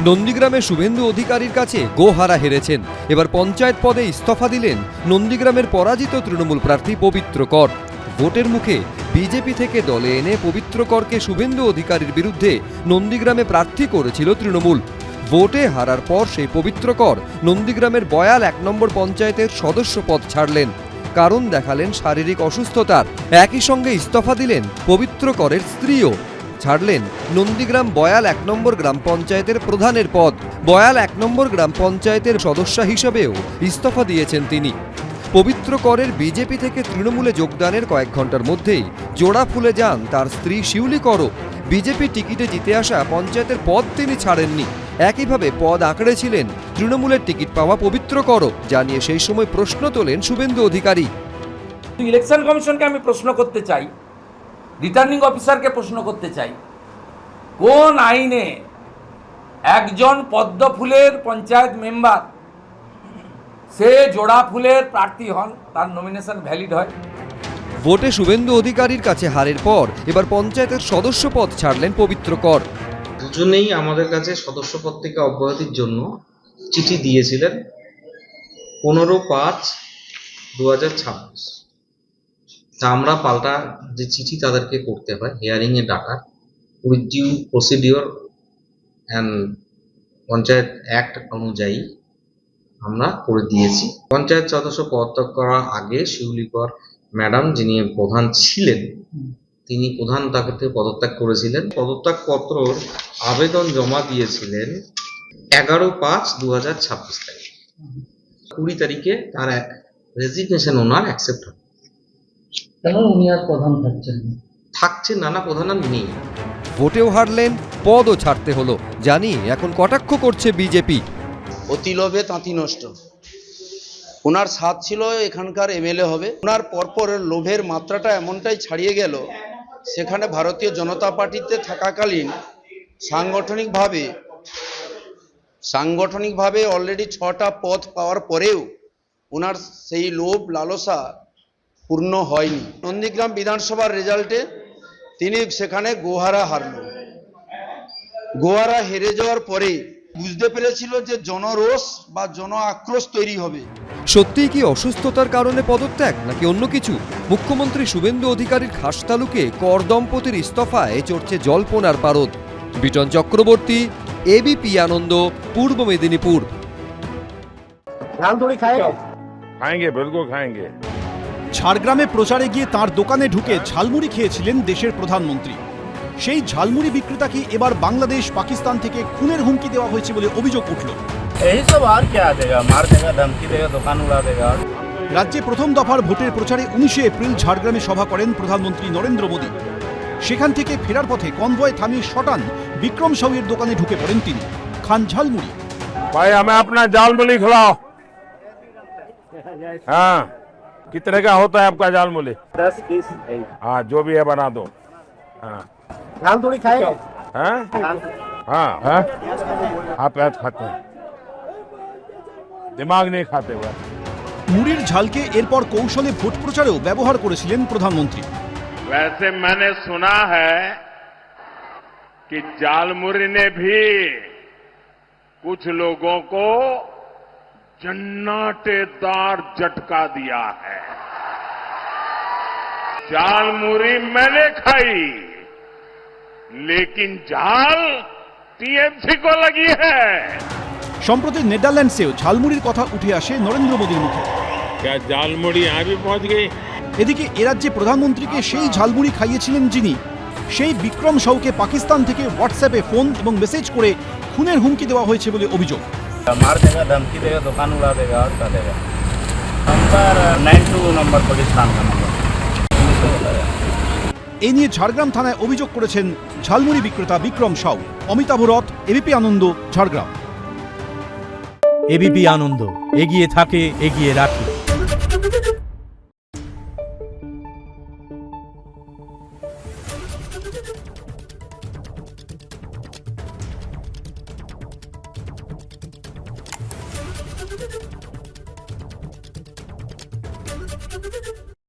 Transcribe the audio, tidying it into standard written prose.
নন্দীগ্রামে শুভেন্দু অধিকারীর কাছে গোহারা হেরেছেন। এবার পঞ্চায়েত পদে ইস্তফা দিলেন নন্দীগ্রামের পরাজিত তৃণমূল প্রার্থী পবিত্র কর। ভোটের মুখে বিজেপি থেকে দলে এনে পবিত্র করকে শুভেন্দু অধিকারীর বিরুদ্ধে নন্দীগ্রামে প্রার্থী করেছিল তৃণমূল। ভোটে হারার পর সেই পবিত্র কর নন্দীগ্রামের বয়াল 1 নম্বর পঞ্চায়েতের সদস্য পদ ছাড়লেন। কারণ দেখালেন শারীরিক অসুস্থতার। একই সঙ্গে ইস্তফা দিলেন পবিত্র করের স্ত্রীও। ছাড়লেন নন্দীগ্রাম বয়াল 1 নম্বর গ্রাম পঞ্চায়েতের প্রধানের পদ। বয়াল 1 নম্বর গ্রাম পঞ্চায়েতের সদস্য হিসেবেও ইস্তফা দিয়েছেন তিনি। পবিত্র করের বিজেপি থেকে তৃণমূলে যোগদানের কয়েক ঘন্টার মধ্যেই জোড়া ফুলে যান তার স্ত্রী শিউলি করও। বিজেপি টিকিটে জিতে আসা পঞ্চায়েতের পদ তিনি ছাড়েননি। একইভাবে পদ আঁকড়েছিলেন তৃণমূলের টিকিট পাওয়া পবিত্র করও, জানিয়ে সেই সময় প্রশ্ন তোলেন শুভেন্দু অধিকারী। ইলেকশন কমিশনকে আমি প্রশ্ন করতে চাই, রিটার্নিং অফিসারকে প্রশ্ন করতে চাই, কোন আইনে একজন পদ্ম ফুলের পঞ্চায়েত মেম্বার সে জোড়া ফুলের প্রার্থী হন, তার নমিনেশন ভ্যালিড হয়? ভোটে শুভেন্দু অধিকারীর কাছে হারের পর এবার পঞ্চায়েতের সদস্য পদ ছাড়লেন পবিত্র কর। দুজনেই আমাদের কাছে সদস্য পদ থেকে অব্যাহতির জন্য চিঠি দিয়েছিলেন 15/5/2026। তা আমরা পাল্টা যে চিঠি তাদেরকে করতে হয় হিয়ারিং এ ডাকা with due procedure and panchayat act অনুযায়ী আমরা করে দিয়েছি। পঞ্চায়েত সদস্য পদত্যাগ করার আগে শিউলিকর ম্যাডাম, যিনি প্রধান ছিলেন, তিনি প্রধান তাকে পদত্যাগ করেছিলেন। পদত্যাগ পত্রর আবেদন জমা দিয়েছিলেন 11/5/2026 তারিখ। 20 তারিখে তার রেজিগনেশন ওনার অ্যাকসেপ্ট হয়। কেন উনি আর প্রধান থাকছেন না, প্রধান আর নেই। ভোটেও হারলেন, পদও ছাড়তে হলো, জানি এখন কটাক্ষ করছে বিজেপি। অতি লোভে তাঁতি নষ্ট। ওনার স্বাদ ছিল এখানকার এমএলএ হবে, ওনার পরপর লোভের মাত্রাটা এমনটাই ছাড়িয়ে গেল, সেখানে ভারতীয় জনতা পার্টিতে থাকাকালীন সাংগঠনিকভাবে অলরেডি 6টা পদ পাওয়ার পরেও ওনার সেই লোভ লালসা পূর্ণ হয়নি। নন্দীগ্রাম বিধানসভার রেজাল্টে তিনি সেখানে গোহারা হারলেন। গোহারা হেরে যাওয়ার পরে বুঝতে পেরেছিল যে জনরোষ বা জন আক্রোশ তৈরি হবে। সত্যিই কি অসুস্থতার কারণে পদত্যাগ নাকি অন্য কিছু? মুখ্যমন্ত্রী শুভেন্দু অধিকারীর খাস তালুকে কর দম্পতির ইস্তফায় চড়ছে জল্পনার পারদ। বিটন চক্রবর্তী, এবিপি আনন্দ, পূর্ব মেদিনীপুর। খাएंगे बिल्कुल खाएंगे। ঝাড়গ্রামে প্রচারে গিয়ে তার দোকানে ঢুকে ঝালমুড়ি খেয়েছিলেন দেশের প্রধানমন্ত্রী। সেই ঝালমুড়ি বিক্রেতাকে এবার বাংলাদেশ পাকিস্তান থেকে খুনের হুমকি দেওয়া হয়েছে বলে অভিযোগ উঠল। রাজ্যে প্রথম দফার ভোটের প্রচারে 19 এপ্রিল ঝাড়গ্রামে সভা করেন প্রধানমন্ত্রী নরেন্দ্র মোদী। সেখান থেকে ফেরার পথে কনভয় থামিয়ে শটান বিক্রম সাউয়ের দোকানে ঢুকে পড়েন তিনি। খান ঝালমুড়ি। भाई हमें अपना झालमुड़ी खिलाओ। हाँ, कितने का होता है आपका झालमुड़ी? 10 पीस। हाँ, जो भी है बना दो। हाँ झालमुड़ी खाएगा? हाँ हाँ हाँ, आप ऐसा खाते हैं, दिमाग नहीं खाते हुए। মুড়ির ঝালকে এরপর কৌশলে ভোট প্রচারেও ব্যবহার করেছিলেন প্রধানমন্ত্রী। वैसे मैंने सुना है कि झालमुड़ी ने भी कुछ लोगों को जन्नाटेदार झटका दिया है। झालमुड़ी मैंने खाई, लेकिन झाल टीएमसी को लगी है। সম্প্রতি নেদারল্যান্ডসেও ঝালমুড়ির কথা উঠে আসে নরেন্দ্র মোদীর মুখে। क्या झालमुड़ी यहाँ भी पहुंच गई? এদিকে এরাজ্যে প্রধানমন্ত্রীকে সেই ঝালমুড়ি খাইয়েছিলেন যিনি, সেই বিক্রম সাউকে পাকিস্তান থেকে হোয়াটসঅ্যাপে ফোন এবং মেসেজ করে খুনের হুমকি দেওয়া হয়েছে বলে অভিযোগ। मार देगा, धमकी देगा, दुकान उड़ा देगा और क्या देगा। नंबर 92 नंबर पाकिस्तान का नंबर। এ নিয়ে ঝাড়গ্রাম থানায় অভিযোগ করেছেন ঝালমুড়ি বিক্রেতা বিক্রম সাউ। অমিতাভ রথ, এবিপি আনন্দ, ঝাড়গ্রাম। এবিপি আনন্দ, এগিয়ে থাকে, এগিয়ে রাখে। Thank you.